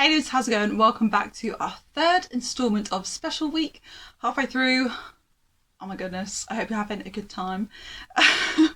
Hey dudes, how's it going? Welcome back to our third instalment of Special Week. Halfway through. Oh my goodness, I hope you're having a good time. That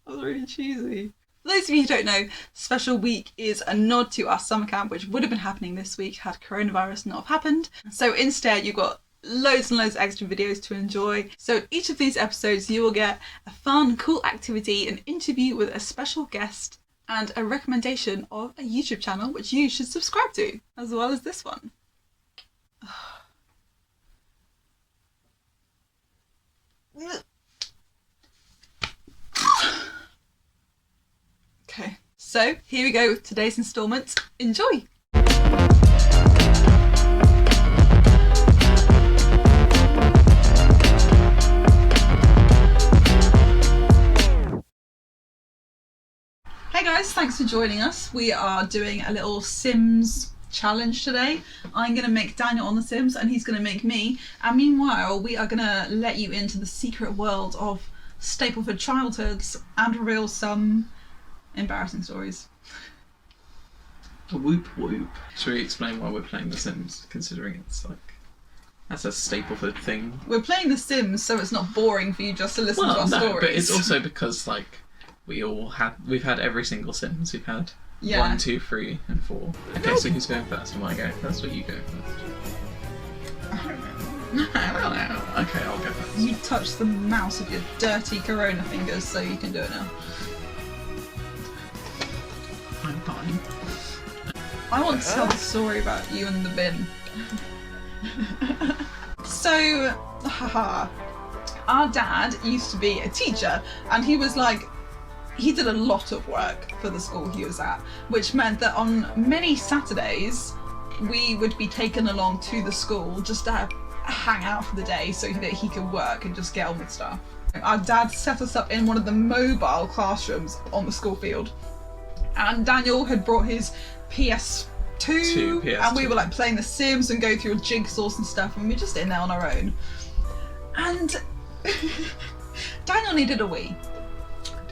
was really cheesy. For those of you who don't know, Special Week is a nod to our summer camp, which would have been happening this week had coronavirus not have happened. So instead you've got loads and loads of extra videos to enjoy. So in each of these episodes you will get a fun, cool activity, an interview with a special guest, and a recommendation of a YouTube channel which you should subscribe to, as well as this one. Okay, so here we go with today's instalment. Enjoy! Hey guys, thanks for joining us. We are doing a little Sims challenge today. I'm going to make Daniel on The Sims and he's going to make me. And meanwhile, we are going to let you into the secret world of Stapleford childhoods and reveal some embarrassing stories. Whoop whoop. Should we explain why we're playing The Sims, considering it's like, that's a Stapleford thing? We're playing The Sims so it's not boring for you just to listen to our no, stories. But it's also because like, we've had every single Sims. We've had 1, 2, 3, and 4. Okay, so who's going first? Am I going first or you go first? I don't know. I don't know. Okay, I'll go first. You touched the mouse with your dirty corona fingers, so you can do it now. I'm fine. I want to tell the story about you and the bin. So, our dad used to be a teacher, and he did a lot of work for the school he was at, which meant that on many Saturdays we would be taken along to the school just to hang out for the day so that he could work and just get on with stuff. Our dad set us up in one of the mobile classrooms on the school field, and Daniel had brought his PS2 and we were like playing The Sims and going through jigsaws and stuff, and we were just in there on our own. And Daniel needed a wee.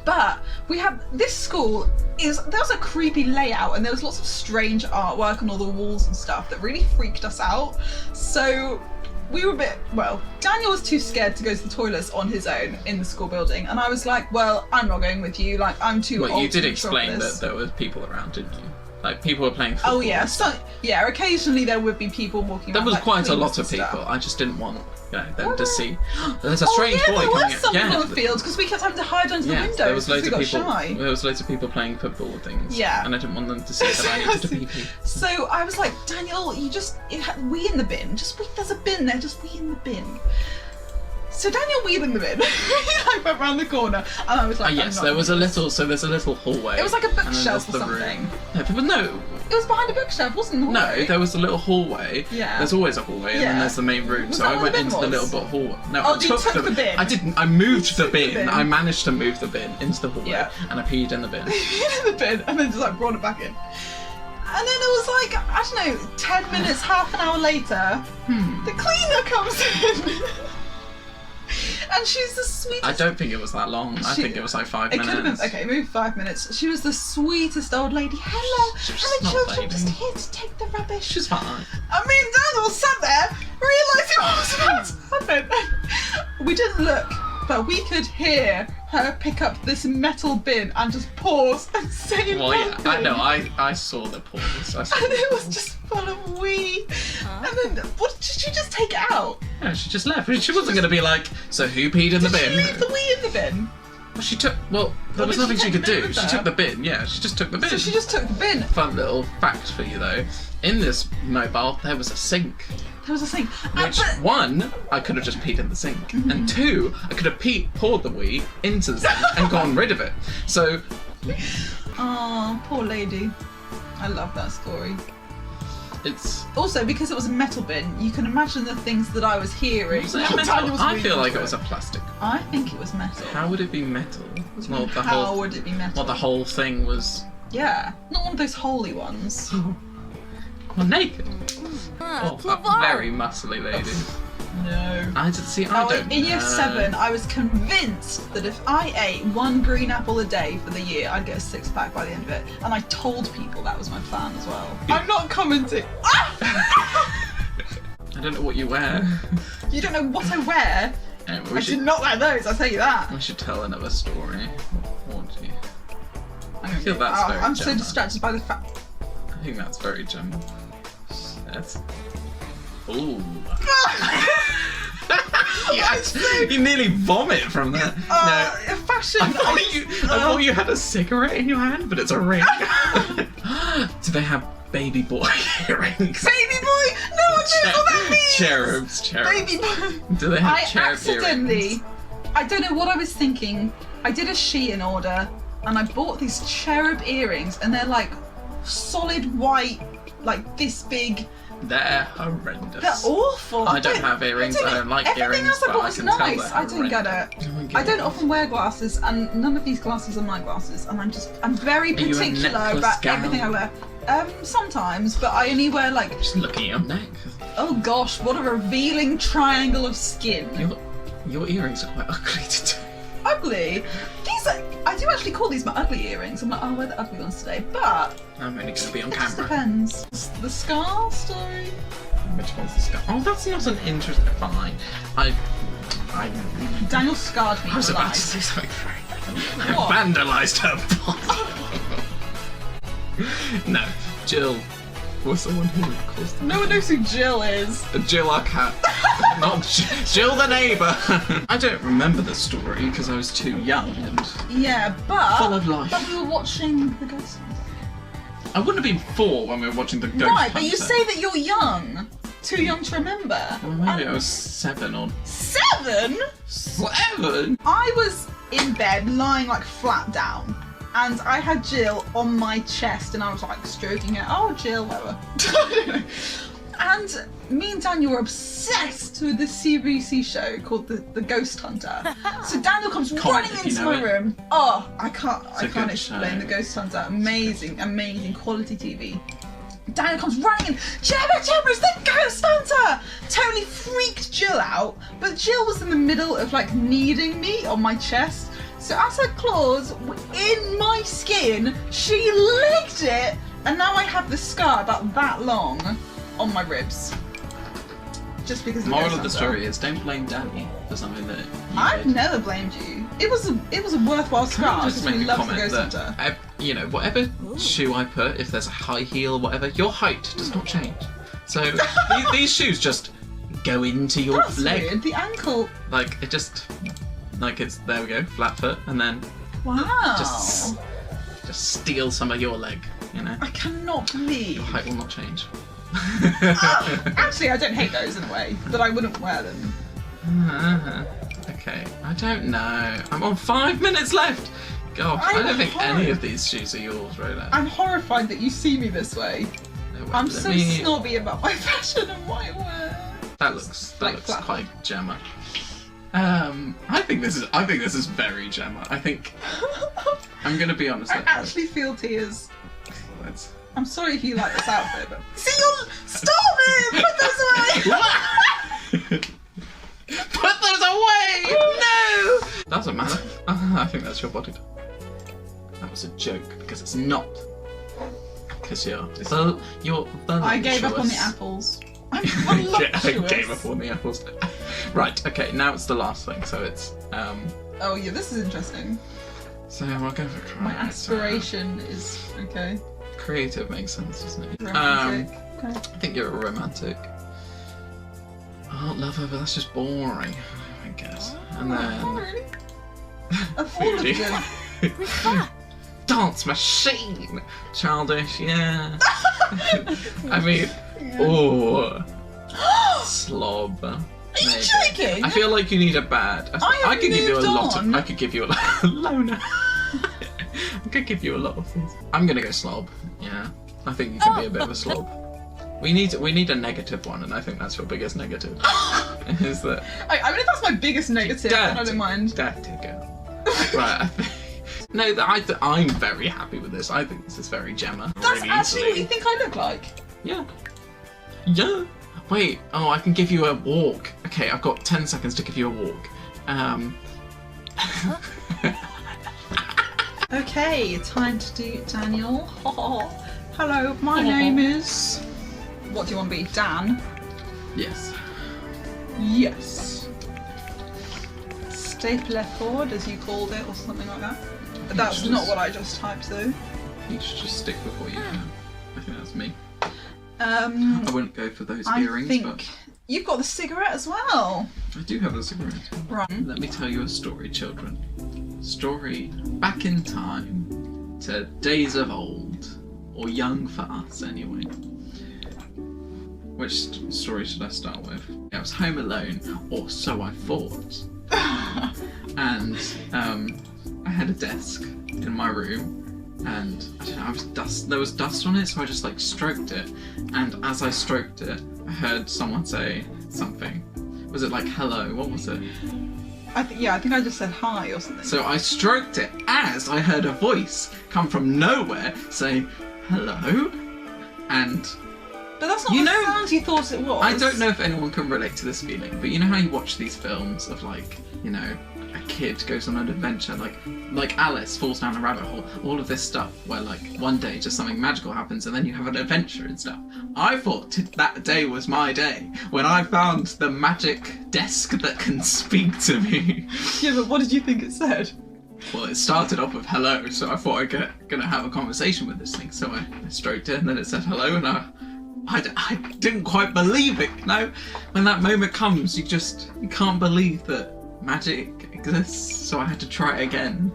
But we have this school there's a creepy layout and there was lots of strange artwork on all the walls and stuff that really freaked us out. So we were Daniel was too scared to go to the toilets on his own in the school building, and I was like, well, I'm not going with you, like I'm too old. Well, you did to explain that there were people around, didn't you? Like people were playing football. Oh yeah, so yeah, occasionally there would be people walking around. There was like, quite a lot of stuff. people. I just didn't want them to see. There's a strange boy there coming was someone in. on the field because we kept having to hide under the windows. There was loads of because we people. got shy. There was loads of people playing football things. Yeah. And I didn't want them to see that I needed to pee. So I was like, Daniel, wee in the bin. Just wee. There's a bin there. Just wee in the bin. So Daniel weed in the bin. I went round the corner and I was like, yes, there's a little hallway. It was like a bookshelf or something. No. It was behind a bookshelf, wasn't it? No, there was a little hallway. Yeah. There's always a hallway, and then there's the main room. So I went into the little bit hallway. No, I took the bin. I didn't. I moved the bin. I managed to move the bin into the hallway, and I peed in the bin. in the bin, and then just like brought it back in. And then it was like, I don't know, 10 minutes, half an hour later, the cleaner comes in. And she's the sweetest. I don't think it was that long. I think it was like 5 minutes. It could have been, okay, maybe 5 minutes. She was the sweetest old lady. Hello, children, just here to take the rubbish. She's fine. I mean, Daniel sat there, realising what was about to happen. We didn't look, but we could hear her pick up this metal bin and just pause and say nothing. I know, I saw the pause. And it was just full of wee. And then, what, did she just take it out? Yeah, she just left. She wasn't going to be like, so who peed in the bin? Did she leave the wee in the bin? Well, there was nothing she could do. She took the bin, she just took the bin. So she just took the bin. Fun little fact for you though. In this mobile, there was a sink. There was a sink. Which, one, I could have just peed in the sink. And two, I could have poured the wee into the sink and gotten rid of it. So... Oh, poor lady. I love that story. It's... Also, because it was a metal bin, you can imagine the things that I was hearing. I feel like it was a plastic. I think it was metal. How would it be metal? Well, How would it be metal? Well, the whole thing was... Yeah, not one of those holy ones. Well, naked. Oh, a very muscly lady. No. I just see. I don't. In year 7, I was convinced that if I ate 1 green apple a day for the year, I'd get a 6-pack by the end of it. And I told people that was my plan as well. I'm not commenting. I don't know what you wear. You don't know what I wear? Anyway, I did not wear those, I'll tell you that. We should tell another story. What do you? I feel that's very I'm so Gemma. distracted by the fact. I think that's very Gemma. That's. Ooh. You nearly vomit from that. No. Fashion. I thought you had a cigarette in your hand, but it's a ring. Do they have baby boy earrings? Baby boy? No one knows what that means! Cherubs. Baby boy. Do they have I cherub accidentally, earrings? I don't know what I was thinking. I did a Shein order and I bought these cherub earrings and they're like solid white, like this big. They're horrendous. They're awful. I don't have earrings. I don't like everything earrings. Everything else I but bought I was can tell nice. they're I don't get it. Oh my God. I don't often wear glasses, and none of these glasses are my glasses, and I'm very Are you a particular necklace about gal? everything I wear. Sometimes, but I only wear like. Just looking at your neck. Oh gosh, what a revealing triangle of skin. Your earrings are quite ugly today. Ugly? These are. I do actually call these my ugly earrings. I'm like, oh, I'll wear the ugly ones today, but. I'm only going to be on It just camera. depends. The scar story? Which one's the scar? Oh, that's not an interesting. Fine. I Daniel scarred me. I was for about life. to say something very. I What? vandalised her body. No, Jill was the one who caused the. No one knows who Jill is. Jill, our cat. Not Jill, the neighbour. I don't remember the story because I was too young and Yeah, but. full of life. But we were watching The Ghost Hunter. I wouldn't have been 4 when we were watching the Ghost Right, but you Hunter. say that you're young. Too young to remember. Well, maybe And I was 7 or 7? 7. I was in bed, lying like flat down, and I had Jill on my chest, and I was like stroking her. Oh, Jill, whatever. I don't know. And me and Daniel were obsessed with this CBC show called The Ghost Hunter. So Daniel comes Comment running if you into know my it. room. Oh, I can't a good explain show. The Ghost Hunter. Amazing, amazing quality TV. Daniel comes running in. Gemma, it's the Ghost Hunter! Totally freaked Jill out, but Jill was in the middle of like kneading me on my chest. So as her claws were in my skin, she licked it, and now I have the scar about that long on my ribs. Just because. Moral Ghost of the Hunter. story is don't blame Danny for something that you I've did. never blamed you. It was a worthwhile Can I scar just because make we a love the comment Ghost that, Hunter. you know, whatever shoe I put, if there's a high heel or whatever, your height does not change. So these shoes just go into your That's leg. weird. The ankle. Like, it just, like it's, there we go, flat foot, and then Wow. just steal some of your leg, you know? I cannot believe. Your height will not change. Actually, I don't hate those in a way, but I wouldn't wear them. Okay, I don't know. I'm on 5 minutes left. Gosh, I I'm don't think any horrified. of these shoes are yours, Rhoda. I'm horrified that you see me this way. No way. I'm Let so me- snobby about my fashion and what I wear. That looks Like flat. quite Gemma. I think this is very Gemma. I think I'm gonna be honest. I actually feel tears. Let's- I'm sorry if you like this outfit, but see, you'll stop it! Put those away! Put those away! No! Doesn't matter. I think that's your body. That was a joke because it's not. Because you're I gave up on the voluptuous. apples. I'm I voluptuous. gave up on the apples. Right. Okay. Now it's the last thing. So it's Oh yeah, this is interesting. So we'll go for My character. aspiration is okay. Creative makes sense, doesn't it? Romantic. Okay. I think you're a romantic. Oh, lover, but that's just boring, I guess. And Oh, then really? Of all of Foodie. them. Dance machine, childish, yeah. I mean, Yeah. oh, slob. Are you maybe. joking? I feel like you need a bad. I could give you a moved lot on. of. I could give you a loner. I could give you a lot of things. I'm gonna go slob. Yeah, I think you can be a bit of a slob. We need a negative one, and I think that's your biggest negative. Is that I mean, if that's my biggest negative, then I don't mind. dirty girl? Right. No, I'm very happy with this. I think this is very Gemma. That's really actually what easily. you think I look like. Yeah. Yeah. Wait, oh, I can give you a walk. Okay, I've got 10 seconds to give you a walk. Okay, time to do Daniel. Hello, my name is... What do you want to be? Dan? Yes. Yes. Staple F-Ford, as you called it, or something like that. That's should not just- what I just typed, though. You should just stick with what you can. I think that's me. I wouldn't go for those I earrings, think but you've got the cigarette as well. I do have a cigarette. Right. Let me tell you a story, children. Story back in time to days of old, or young for us anyway. Which story should I start with? I was home alone, or so I thought. And I had a desk in my room, and I don't know, there was dust on it, so I just like stroked it. And as I stroked it, I heard someone say something. Was it like hello? What was it? I think I just said hi or something. So I stroked it as I heard a voice come from nowhere say hello, and But that's not You the know- sound you thought it was. I don't know if anyone can relate to this feeling, but you know how you watch these films of like, you know, a kid goes on an adventure, like Alice falls down a rabbit hole, all of this stuff where like one day just something magical happens and then you have an adventure and stuff. I thought that day was my day when I found the magic desk that can speak to me. Yeah, but what did you think it said? Well, it started off with hello, so I thought gonna have a conversation with this thing, so I stroked it and then it said hello, and I didn't quite believe it. You know, when that moment comes, you can't believe that magic exists. So I had to try it again,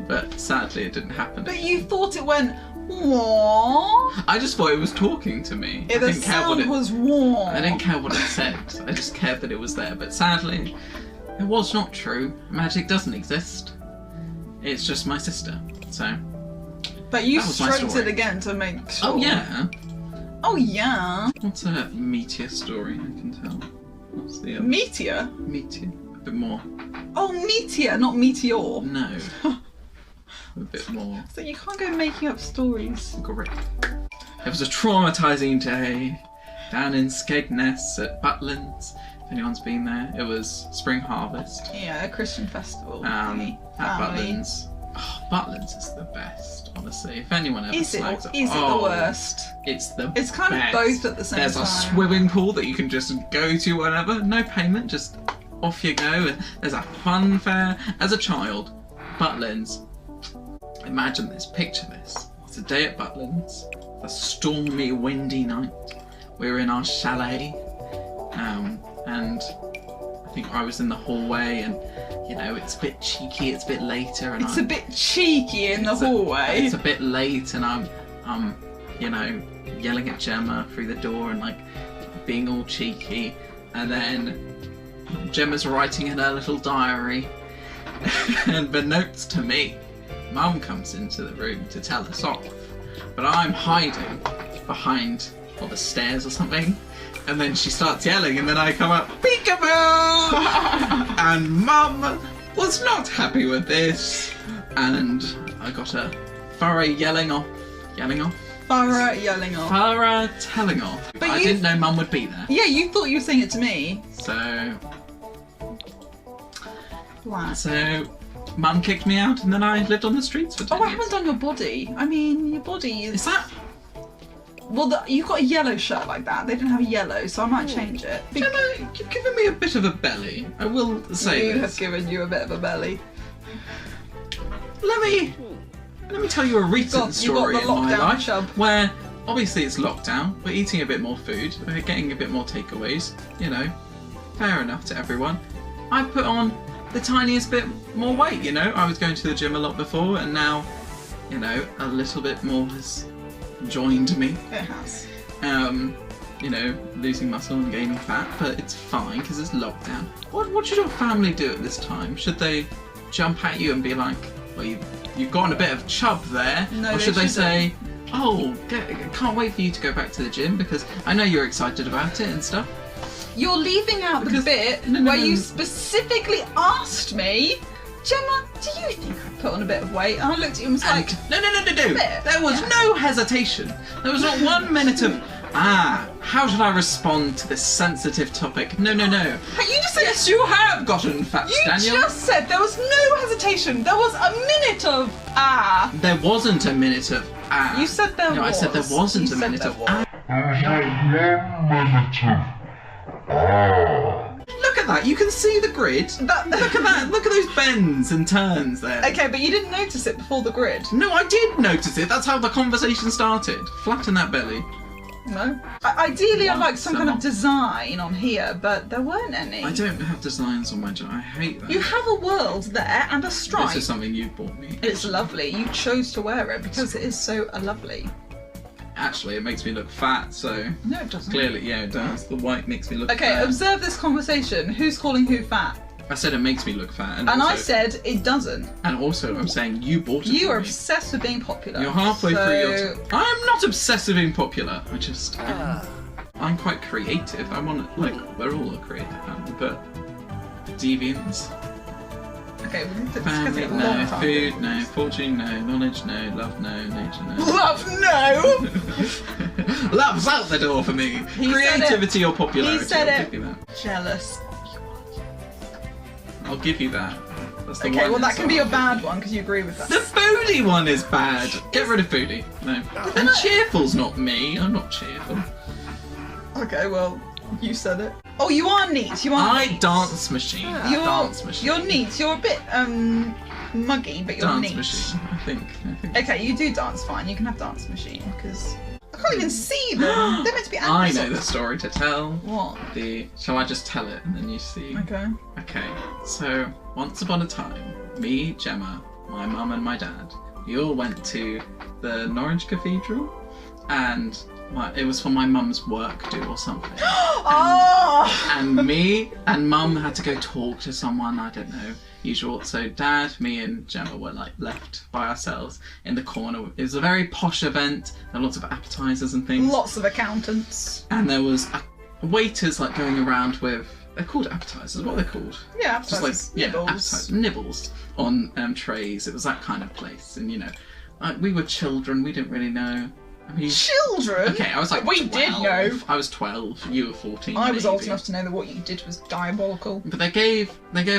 but sadly it didn't happen. But you thought it went, "Aww." I just thought it was talking to me. The sound was warm. I didn't care what it said. I just cared that it was there. But sadly, it was not true. Magic doesn't exist. It's just my sister. So. But you That was my stroked story. it again to make sure. Oh yeah. Oh yeah. What's a meteor story I can tell? What's the other? Meteor? Meteor. A bit more. Oh, meteor, not meteor. No. A bit more So you can't go making up stories. grip. It was a traumatizing day down in Skegness at Butlins. If anyone's been there, it was spring harvest. Yeah, a Christian festival. At Family. Butlins. Oh, Butlins is the best, honestly. If anyone ever Is it slags the worst? It's the It's kind best. of both at the same There's time. a swimming pool that you can just go to whenever, no payment, just off you go. And there's a fun fair. As a child, Butlins, imagine this, picture this. It's a day at Butlins, a stormy, windy night. We're in our chalet, and I think I was in the hallway, and you know, it's a bit cheeky, it's a bit later, and It's a bit cheeky in the hallway. it's a bit late, and I'm, you know, yelling at Gemma through the door and like being all cheeky, and then Gemma's writing in her little diary, and the notes to me. Mum comes into the room to tell us off, but I'm hiding behind the stairs or something. And then she starts yelling, and then I come up, peekaboo! And Mum was not happy with this, and I got a thorough yelling off, Thorough yelling off. thorough telling off. But I you- didn't know Mum would be there, Yeah, you thought you were saying it to me. Wow. so Mum kicked me out, and then I lived on the streets for 10 Oh, I years. haven't done your body. I mean, your body is... Is that? Well, you've got a yellow shirt like that. They didn't have a yellow, so I might change it. Gemma, you've given me a bit of a belly. I will say You this. have given you a bit of a belly. Let me tell you a recent You got story the in my lockdown life chub. where obviously it's lockdown. We're eating a bit more food. We're getting a bit more takeaways. You know, fair enough to everyone. I put on the tiniest bit more weight. You know, I was going to the gym a lot before, and now, you know, a little bit more has joined me. It has. You know, losing muscle and gaining fat, but it's fine because it's lockdown. What should your family do at this time? Should they jump at you and be like, well, you've gotten a bit of chub there? No, or they should they shouldn't. say, oh, can't wait for you to go back to the gym because I know you're excited about it and stuff? You're leaving out the Because- bit no, where no. you specifically asked me, Gemma, do you think I put on a bit of weight? And I looked at you and was like, No. bit, There was yeah. no hesitation. There was not 1 minute of, How should I respond to this sensitive topic? No. But you just said Yes, you have gotten fat, you Daniel. just said there was no hesitation. There was a minute of There wasn't a minute of You said there was. No, I said there wasn't You a said minute there of was. Look at that. You can see the grid. Look at that. Look at those bends and turns there. Okay, but you didn't notice it before the grid. No, I did notice it. That's how the conversation started. Flatten that belly. No. Ideally, I'd like some kind of Once a design on here, but there weren't any. I don't have designs on my jaw. I hate that. You have a world there and a stripe. This is something you bought me. It's lovely. You chose to wear it because it is so lovely. Actually, it makes me look fat, so No, it doesn't. clearly, yeah, it does. The white makes me look Okay, fat. observe this conversation. Who's calling who fat? I said it makes me look fat. And also, I said it doesn't. And also, I'm saying you bought it You for are me. obsessed with being popular. You're halfway so... through your... I'm not obsessed with being popular. I just... I'm quite creative. I want to... Like, we're all a creative family, but... Deviants. Okay, we need to Family, discuss it a long no. time. Food, no. Fortune, no. Knowledge, no. Love, no. Nature, no. Love, no! Love's out the door for me. He said Creativity or popularity. He said I'll it. give you that. Jealous. I'll give you that. That's the Okay, one well that that's can be your on. bad one because you agree with that. The foodie one is bad. Get rid of foodie. No. And cheerful's not me. I'm not cheerful. Okay, well, you said it. Oh, you are neat. You are I neat. dance machine. Dance machine. You're neat. You're a bit muggy, but you're Dance neat. machine. I think. Okay, you do dance fine. You can have dance machine because I can't even see them. They're meant to be I animals. know the story to tell. What? Shall I just tell it and then you see? Okay. Okay, so once upon a time, me, Gemma, my mum and my dad, we all went to the Norwich Cathedral, and it was for my mum's work do or something. Oh! And me and mum had to go talk to someone, I don't know, usual. So dad, me and Gemma were like left by ourselves in the corner. It was a very posh event, there were lots of appetizers and things. Lots of accountants. And there was waiters like going around with, they're called appetizers, what are they called? Yeah, Just like, appetizers. yeah, Nibbles. appetizers, nibbles on trays. It was that kind of place. And you know, we were children, we didn't really know. I mean, Children? okay, I was like We 12. did know. I was 12, you were 14. I was old maybe. enough to know that what you did was diabolical. But they gave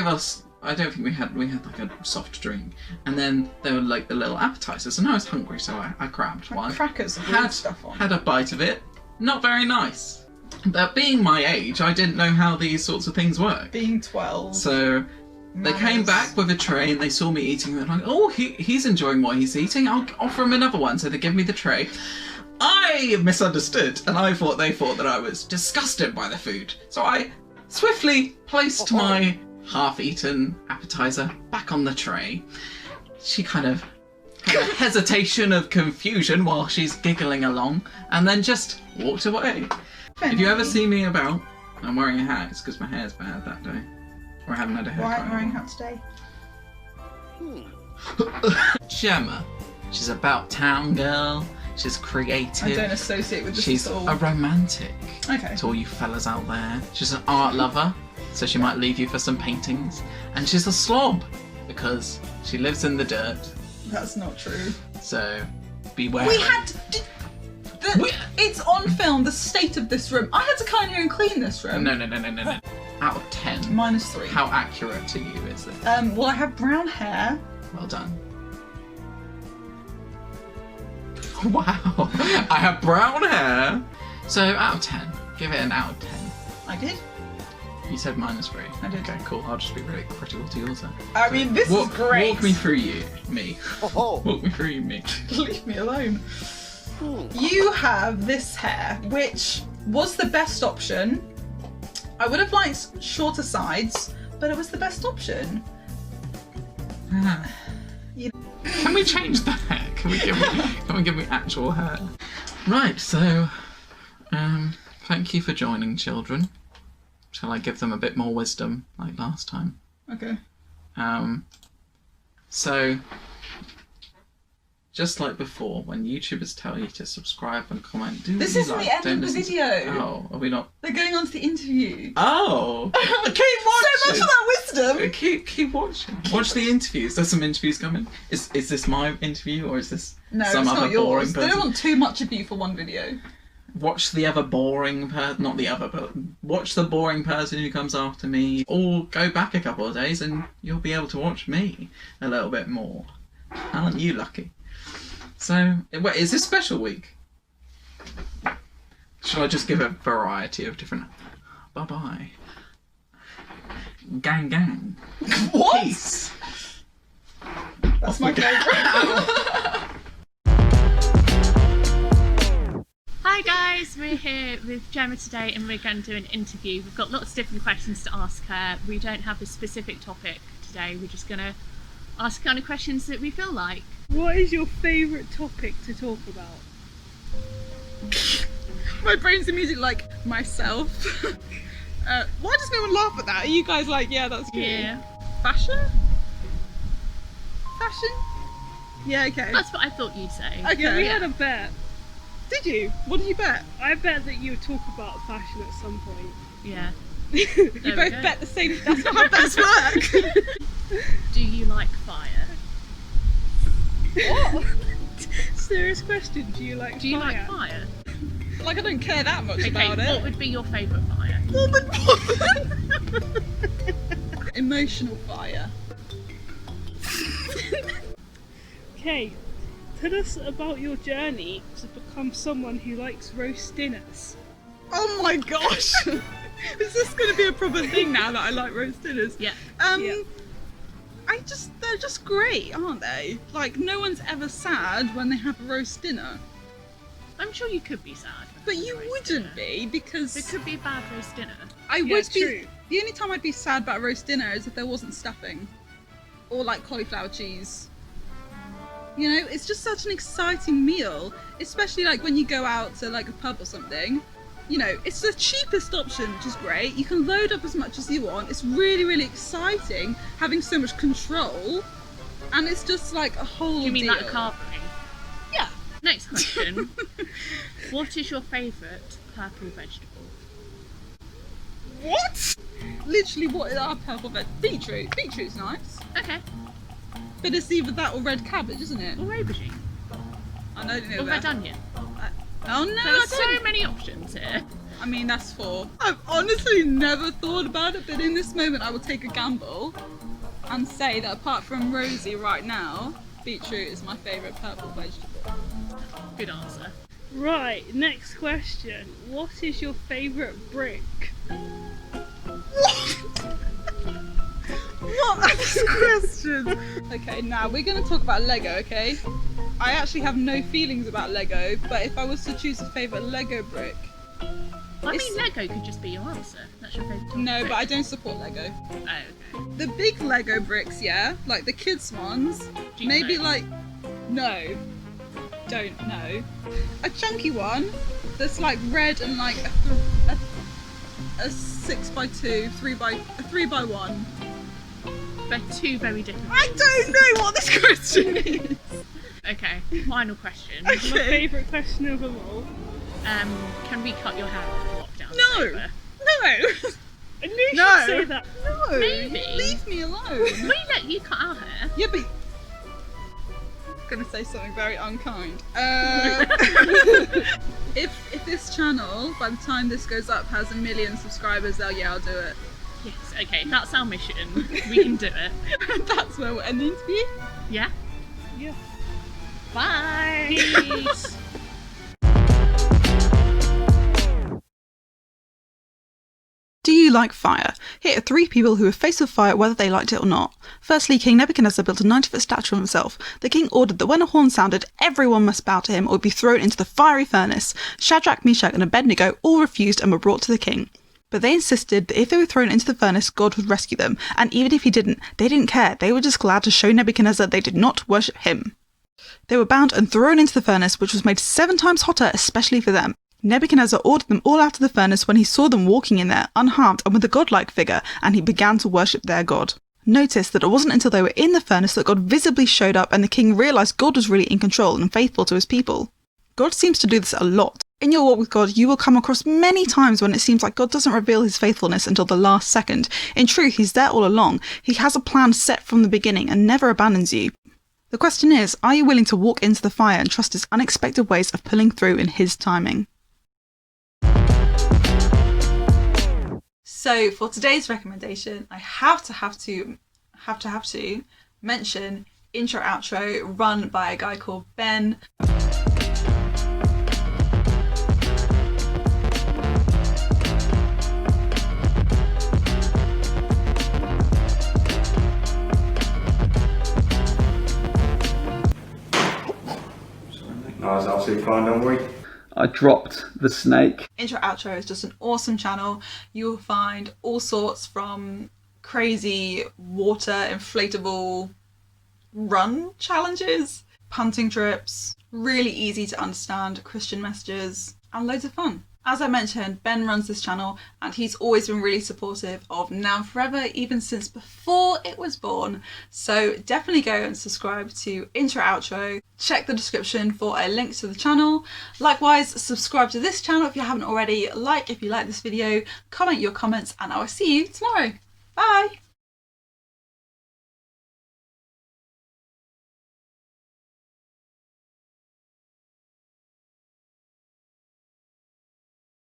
us, I don't think we had like a soft drink. And then there were like the little appetizers, and I was hungry, so I grabbed one. Crackers with weird stuff on. Had a bite of it. Not very nice. But being my age, I didn't know how these sorts of things work. Being 12. So they came Manners. back with a tray and they saw me eating. They're like, oh, he's enjoying what he's eating. I'll offer him another one. So they give me the tray. I misunderstood, and they thought that I was disgusted by the food. So I swiftly placed my half-eaten appetizer back on the tray. She kind of had a hesitation of confusion while she's giggling along, and then just walked away. If you ever see me about, I'm wearing a hat. It's because my hair's bad that day, or I haven't had a haircut. Why aren't you wearing in a hat today? while. Gemma, she's about town girl. She's creative. I don't associate with this She's at all. a romantic. Okay. To all you fellas out there. She's an art lover, so she might leave you for some paintings. And she's a slob, because she lives in the dirt. That's not true. So, beware. We had... It's on film, the state of this room. I had to come in here and clean this room. No. Out of 10, -3. how accurate to you is this? Well, I have brown hair. Well done. Wow. I have brown hair. So, out of 10. Give it an out of 10. I did. You said -3. I did. Okay, cool. I'll just be really critical to yours then. I mean, this is great. Walk me through me. Walk me through me. Leave me alone. You have this hair, which was the best option. I would have liked shorter sides, but it was the best option. Can we change the hair? Can we give me actual hair? Right, so thank you for joining, children. Shall I give them a bit more wisdom like last time? Okay. So just like before, when YouTubers tell you to subscribe and comment, do This you isn't like, the end don't of the listen to- video. Oh, are we not? They're going on to the interview. Oh, keep So much watching. for that wisdom. Keep watching. Watch the interviews. There's some interviews coming. Is this my interview or is this No, some it's other not boring yours. They person? don't want too much of you for one video. watch the other boring person, not the other, but watch the boring person who comes after me, or go back a couple of days and you'll be able to watch me a little bit more. Aren't you lucky? So, wait, is this special week? Should I just give a variety of different... Bye-bye. Gang, gang. What? Peace. That's my favourite. Hi guys, we're here with Gemma today and we're going to do an interview. We've got lots of different questions to ask her. We don't have a specific topic today, we're just going to ask kind of questions that we feel like. What is your favourite topic to talk about? My brain's immediately like, myself. Why does no one laugh at that? Are you guys like, yeah, that's good? Yeah. Fashion? Fashion? Yeah, okay. That's what I thought you'd say. Okay. Yeah, we had a bet. Did you? What did you bet? I bet that you would talk about fashion at some point. Yeah. You There we both go. bet the same. That's not how bets work. Do you like fire? What? Serious question, do you like Do you fire? like fire? Like, I don't care that much Okay, about what it. would be your favourite fire? Emotional fire. Okay, tell us about your journey to become someone who likes roast dinners. Oh my gosh. Is this going to be a proper thing now that I like roast dinners? Yeah. Yeah. They're just great, aren't they? Like, no one's ever sad when they have a roast dinner. I'm sure you could be sad. with But a you roast wouldn't dinner. be, because It could be a bad roast dinner. I Yeah, would it's be. true. The only time I'd be sad about roast dinner is if there wasn't stuffing, or like cauliflower cheese. You know, it's just such an exciting meal, especially like when you go out to like a pub or something. You know, it's the cheapest option, which is great. You can load up as much as you want. It's really, really exciting having so much control, and it's just like a whole. Do you mean deal. like a carvery? Yeah. Next question. What is your favourite purple vegetable? What? Literally, what are purple veg? Beetroot. Beetroot's nice, Okay. but it's either that or red cabbage, isn't it? Or aubergine. I don't know Or that. red onion. Oh no, There are I don't. so many options here. I mean, that's four. I've honestly never thought about it, but in this moment, I will take a gamble and say that apart from Rosie right now, beetroot is my favourite purple vegetable. Good answer. Right, next question. What is your favourite brick? What are these questions? Okay, now we're going to talk about Lego, okay? I actually have no feelings about Lego, but if I was to choose a favourite Lego brick, I It's- mean, Lego could just be your answer. That's your favourite. no, brick. but I don't support Lego. Oh, okay. The big Lego bricks, yeah, like the kids' ones, Do you maybe know? like, no, don't know. A chunky one that's like red and like a 6x2, 3x1. They're two very different. I don't know what this question is. Okay, final question. My Okay. favourite question of them all. Can we cut your hair off for lockdown? No. Over? No. I knew you No. should say that. No. Maybe. Leave me alone. We let you cut our hair. Yeah, but. I'm gonna say something very unkind. If this channel, by the time this goes up, has 1 million subscribers, then yeah, I'll do it. Yes, okay, that's our mission. We can do it. That's where we'll end the interview. Yeah? Yeah. Bye! Peace. Do you like fire? Here are 3 people who were faced with fire whether they liked it or not. Firstly, King Nebuchadnezzar built a 90-foot statue of himself. The king ordered that when a horn sounded, everyone must bow to him or be thrown into the fiery furnace. Shadrach, Meshach and Abednego all refused and were brought to the king. But they insisted that if they were thrown into the furnace, God would rescue them, and even if he didn't, they didn't care. They were just glad to show Nebuchadnezzar they did not worship him. They were bound and thrown into the furnace, which was made 7 times hotter especially for them. Nebuchadnezzar ordered them all out of the furnace when he saw them walking in there, unharmed and with a godlike figure, and he began to worship their god. Notice that it wasn't until they were in the furnace that God visibly showed up and the king realised God was really in control and faithful to his people. God seems to do this a lot. In your walk with God, you will come across many times when it seems like God doesn't reveal his faithfulness until the last second. In truth, he's there all along. He has a plan set from the beginning and never abandons you. The question is, are you willing to walk into the fire and trust his unexpected ways of pulling through in his timing? So for today's recommendation, I have to mention Intro Outro, run by a guy called Ben. No, it's absolutely fine, don't worry. I dropped the snake. Intro Outro is just an awesome channel. You will find all sorts from crazy water inflatable run challenges, punting trips, really easy to understand Christian messages, and loads of fun. As I mentioned, Ben runs this channel and he's always been really supportive of Now and Forever, even since before it was born. So definitely go and subscribe to Intro Outro. Check the description for a link to the channel. Likewise, subscribe to this channel if you haven't already. Like if you like this video, comment your comments, and I will see you tomorrow. Bye!